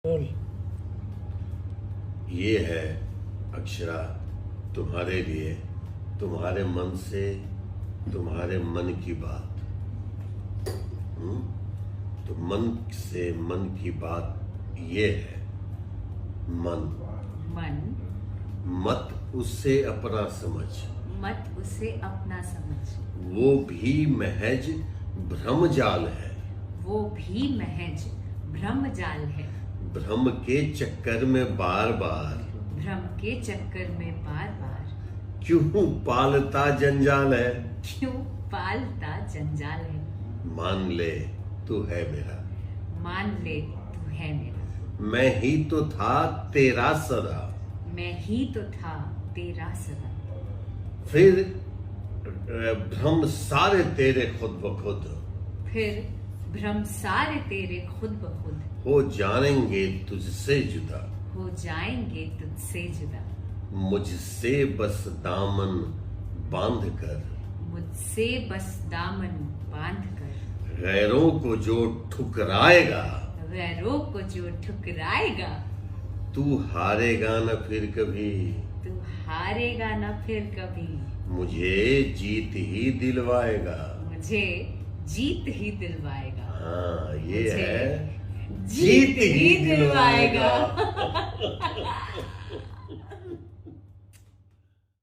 बोल। ये है अक्षरा तुम्हारे लिए, तुम्हारे मन से, तुम्हारे मन की बात। तो मन से मन की बात ये है, मन मन मत उससे अपना समझ, मत उसे अपना समझ। वो भी महज भ्रमजाल है, वो भी महज भ्रमजाल है। भ्रम के चक्कर में बार बार, भ्रम के चक्कर में बार बार क्यों पालता जंजाल है। क्यों पालता जंजाल है। मान ले तू है मेरा, मान ले तू है मेरा, मैं ही तो था तेरा सदा, मैं ही तो था तेरा सदा। फिर भ्रम सारे तेरे खुद ब खुद, फिर भ्रम सारे तेरे खुद ब खुद हो जाएंगे तुझसे जुदा, हो जाएंगे तुझसे जुदा। मुझसे बस दामन बांध कर, मुझसे बस दामन बांध कर, गैरों को जो ठुकराएगा, गैरों को जो ठुकराएगा, तू हारेगा न फिर कभी, तू हारेगा न फिर कभी। मुझे जीत ही दिलवाएगा। मुझे जीत ही दिलवाएगा। हाँ ये मुझे है जीत ही दिलवाएगा।